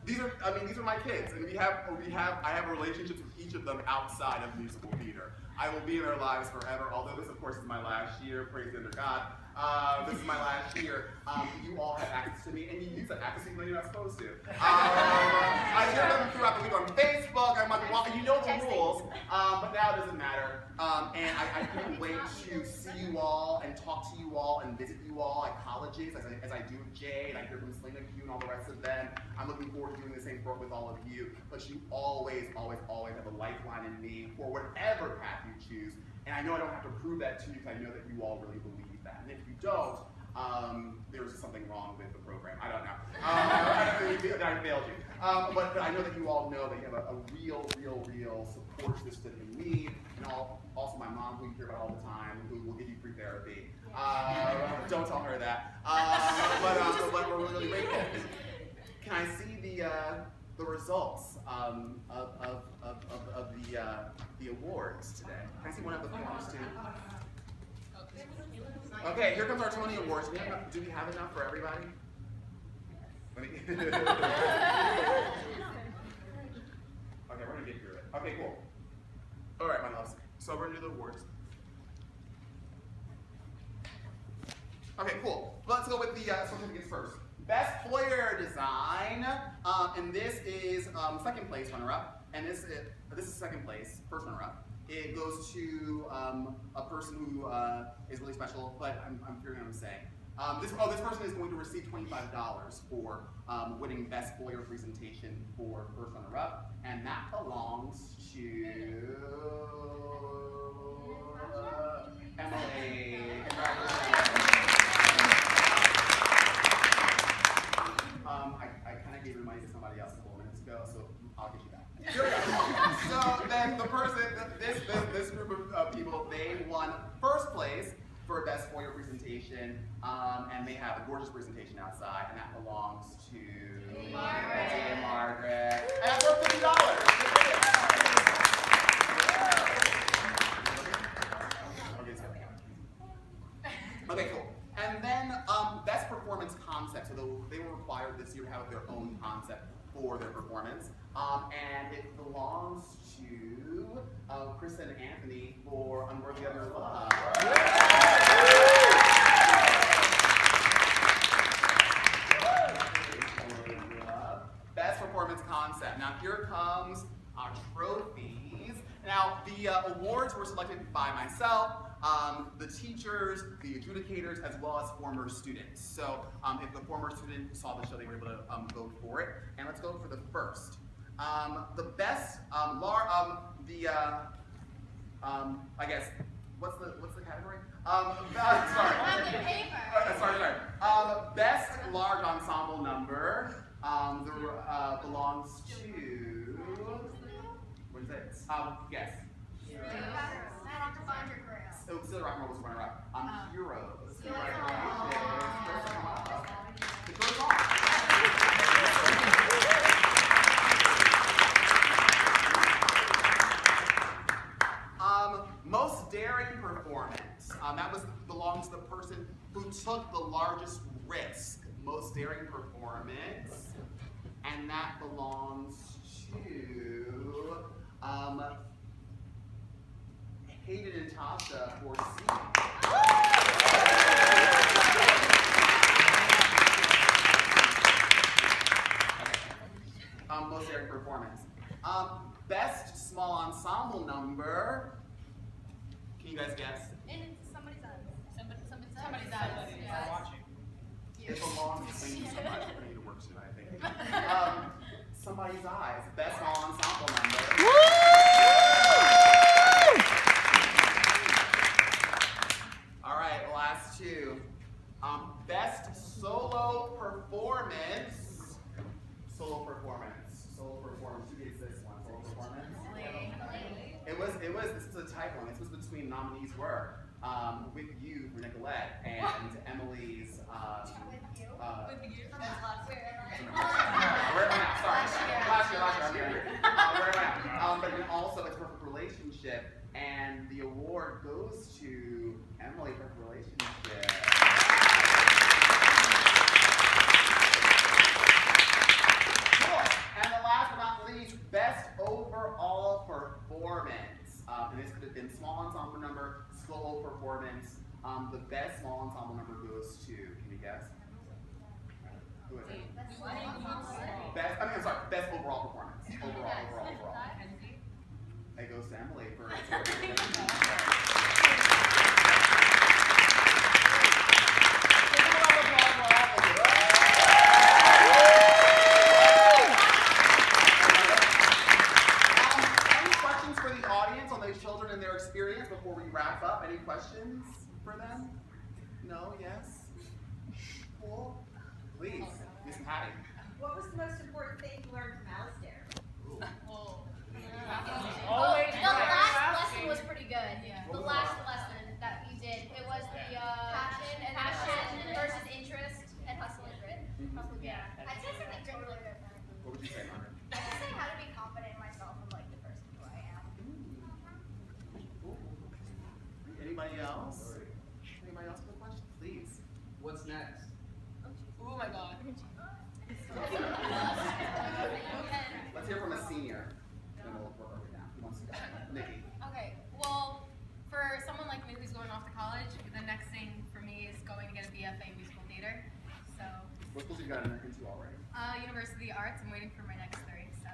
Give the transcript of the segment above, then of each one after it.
these are my kids, and I have relationships with each of them outside of musical theater. I will be in their lives forever, although this, of course, is my last year, praise be to God. This is my last year. You all have access to me, and you use that access even though you're not supposed to. I hear them throughout the week on Facebook. I'm like, well, you know the rules, but now it doesn't matter. And I can't wait to see you all and talk to you all and visit you all at colleges, as I do with Jay, and I hear from Selena Q and all the rest of them. I'm looking forward to doing the same with all of you. But you always, always, always have a lifeline in me for whatever path you choose. And I know I don't have to prove that to you because I know that you all really believe that. And if you don't, there's something wrong with the program. I don't know. I failed you. But I know that you all know that you have a real support system in me, and also my mom, who you hear about all the time, who will give you free therapy. Don't tell her that. But we're really grateful. Can I see the results of the awards today? Can I see one of the forms too? Okay, here comes our Tony Awards. Do we have enough for everybody? Okay, we're gonna get through it. Okay, cool. All right, my loves. So we're gonna do the awards. Okay, cool. Let's go with the certificates first. Best foyer design, and this is second place runner-up, and this is second place, first runner-up. It goes to a person who is really special, but I'm figuring what I'm saying. This person is going to receive $25 for winning best foyer presentation for first runner-up, and that belongs to Emily. I kind of gave your money to somebody else a couple minutes ago, so I'll get you back. Here we go. So then the person, this group of people, they won first place for best foyer presentation, and they have a gorgeous presentation outside, and that belongs to Margaret. And that's worth $50. Okay, cool. And then best performance concept. So they were required this year to have their own concept for their performance. And it belongs to Chris and Anthony for Unworthy of Your Love. Best performance concept. Now here comes our trophies. Now the awards were selected by myself, the teachers, the adjudicators, as well as former students. So if the former student saw the show, they were able to vote for it. And let's go for the first. The best, I guess, what's the category? Best large ensemble number belongs to, what is it? Yes. Still Rock and Roll was runner-up. Heroes. Most daring performance. That belongs to the person who took the largest risk. Most daring performance, and that belongs to Hayden and Tasha for C. Most daring performance. Best small ensemble number. Can you guys guess? And it's somebody's eyes. Somebody's eyes. Yeah. Watching. It belongs. Thank you so much. I need to work soon, I think. Somebody's eyes. Best small ensemble number. Woo! All right, last two. Best solo performance. Solo performance. Who gets this one? Solo performance. It was. This is a tight one. This was between nominees were With You for Nicolette and Emily's. With You. Where am I at? Sorry. Last year. I'm here. Where am I at? But then also it's Perfect Relationship, and the award goes to Emily for Perfect Relationship. Cool. ensemble number, solo performance. The best small ensemble number goes to, can you guess? Who is it? Best overall performance. Overall. It goes to Emily for Any questions for the audience on those children and their experience before we wrap up? Any questions for them? No? Yes? Cool? Please, Miss Patty. What was the most important thing you learned from Alistair? The last lesson was pretty good. The last lesson that we did, it was the passion versus interest and hustle and grit. Yeah. I'd say something really good. What would you say, Margaret? I'd just say how to be confident in myself and like the person who I am. Anybody else? Anybody else have a question? Please. What's next? Oh my god. Let's hear from a senior. Then we'll work our way down. Who wants to go? Nikki. Okay, well, for someone like me who's going off to college, the next thing for me is going to get a BFA in musical theater. So, What schools have you got into already? University of Arts, I'm waiting for my next 3, so.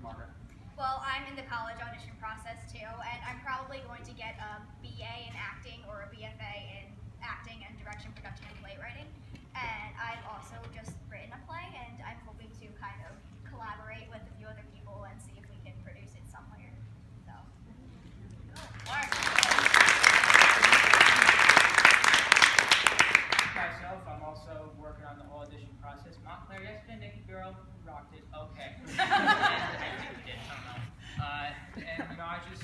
Margaret. Well, I'm in the college audition process too, and I'm probably going to get a BA in acting or a BFA in acting and direction, production, and playwriting. And I've also just written a play, and I'm hoping to kind of collaborate with a few other people and see if we can produce it somewhere. So. Myself, I'm also working on the whole audition process. Montclair yesterday, Nikki girl, rocked it. Okay. I think we did. I don't know. And I just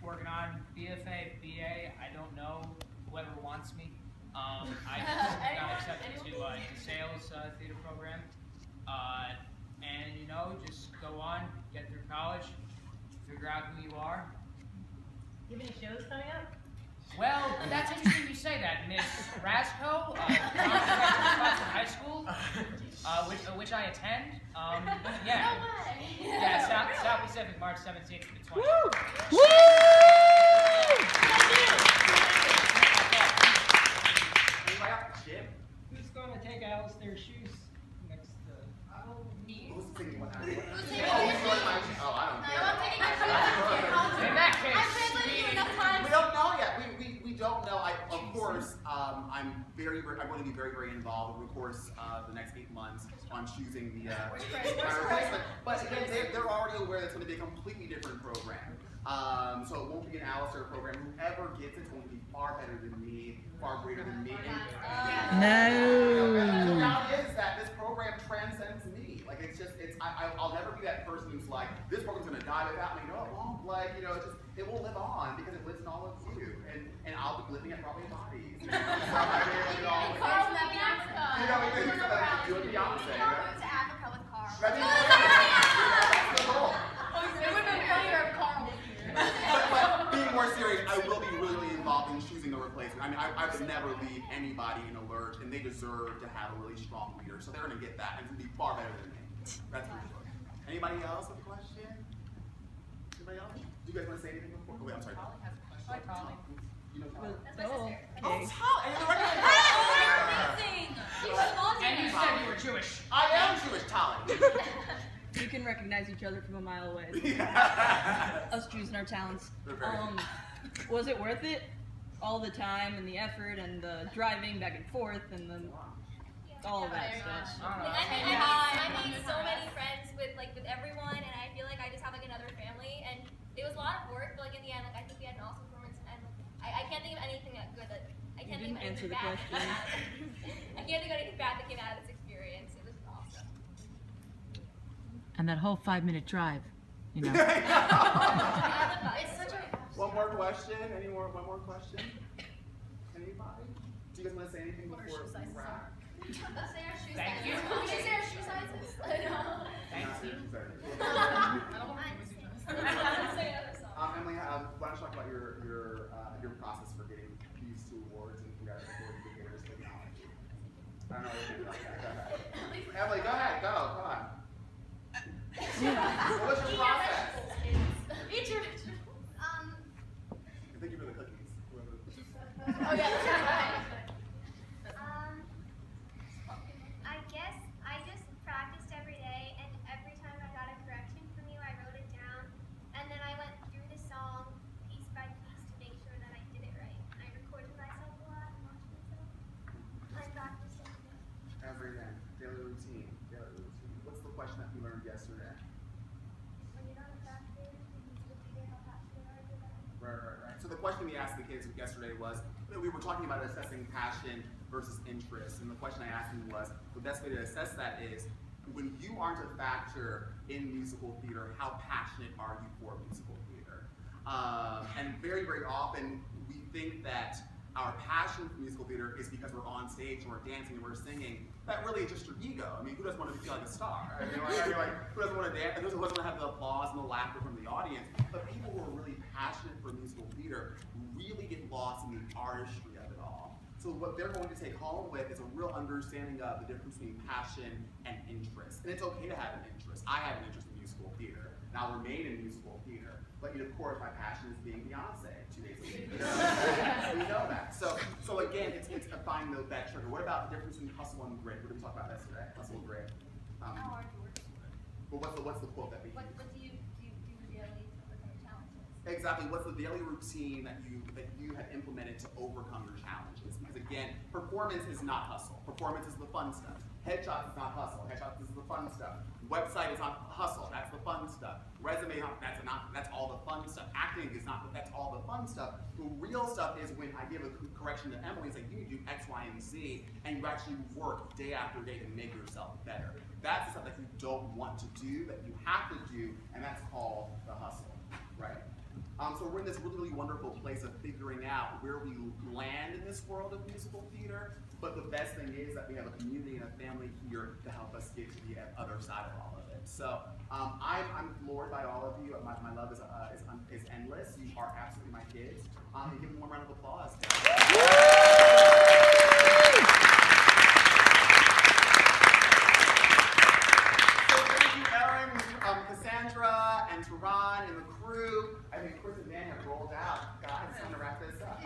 working on BFA, BA. I don't know whoever wants me. I just got accepted to the sales theater program. And just go on, get through college, figure out who you are. You have any shows coming up? Well, that's interesting you say that, Miss Rasco, high school, which I attend. Yeah. No way. Yeah, South Pacific, March 17th to the 20th. Woo! Anybody else? Jim? Who's going to take Alistair's shoes next to... Who's taking what? Who's taking Oh, your who's going shoes? my shoes? Oh, I don't care. I'm taking your shoes. In that case, I've translated you enough times. We don't know yet. We don't know. Of course, I'm going to be very involved over the course of the next 8 months on choosing my replacement. But again, they're already aware that it's going to be a completely different program. So it won't be an Alistair program. Whoever gets it's going to be far better than me, far greater than me. And the reality is that this program transcends me. Like I'll never be that person who's like, this program's going to die without me. No, it won't. Like it will live on because it lives in all of you, and I'll be living at probably bodies. Carl moved to Africa. Doing Beyonce. Carl moved to Africa with Carl. That's the goal. It would have been funnier if Carl was here. But being more serious, I will be really involved in choosing a replacement. I mean, I would never leave anybody in a lurch, and they deserve to have a really strong leader. So they're going to get that, and it's going to be far better than me. That's for sure. Anybody else with a question? Anybody else? Do you guys want to say anything before? Oh, wait, I'm sorry. Holly has a question. Hi, Holly. You know Tyler? That's my sister. Oh, Tyler! And you're right. Amazing! And you said you were Jewish. I am Jewish, Tyler. You can recognize each other from a mile away. Us Jews and our talents. Was it worth it? All the time and the effort and the driving back and forth and then all of that stuff. I made so many friends with everyone, and I feel like I just have another family. And it was a lot of work, but in the end, I think we had an awesome performance. And I can't think of anything that good. I can't think of anything bad. I can't think of anything bad that came out of this experience. It was awesome. And that whole 5-minute drive, you know. It's such a. One more question? One more question? Anybody? Do you guys want to say anything before we wrap? Let's say our shoe Thank sizes. you. We should say our shoe sizes. I know. Thank you. Emily, why don't you talk about your process for getting these 2 awards and congratulations to the Gators for technology? I don't know what you like that. Go ahead. Emily, go ahead. Go on. What was your process? question we asked the kids yesterday was, we were talking about assessing passion versus interest, and the question I asked them was, the best way to assess that is, when you aren't a factor in musical theater, how passionate are you for musical theater? And very, very often, we think that our passion for musical theater is because we're on stage and we're dancing and we're singing. That really is just your ego. I mean, who doesn't want to feel like a star? I mean, who doesn't want to dance? Who doesn't want to have the applause and the laughter from the audience? But people who are really passionate for musical theater really get lost in the artistry of it all. So what they're going to take home with is a real understanding of the difference between passion and interest. And it's okay to have an interest. I have an interest in musical theater, and I'll remain in musical theater. But of course, my passion is being Beyonce 2 days a week. We know that. So again, it's finding that trigger. What about the difference between hustle and grit? What did we talk about yesterday? Hustle and grit. How hard you work. Well, what's the quote that we What use? do you do daily to overcome your challenges? Exactly. What's the daily routine that you have implemented to overcome your challenges? Because again, performance is not hustle. Performance is the fun stuff. Headshots is not hustle. Headshots is the fun stuff. Website is not hustle. That's the fun stuff. Resume, that's all the fun stuff. Acting is not. That's all the fun stuff. The real stuff is when I give a correction to Emily and say you need to do X, Y, and Z, and you actually work day after day to make yourself better. That's the stuff that you don't want to do, that you have to do, and that's called the hustle, right? So we're in this really, really wonderful place of figuring out where we land in this world of musical theater, but the best thing is that we have a community and a family here to help us get to the other side of all of it. So I'm floored by all of you. My love is endless. You are absolutely my kids. And give them one round of applause. Cassandra and Tehran and the crew. I mean, Chris and Dan have rolled out. Guys, it's time to wrap this up.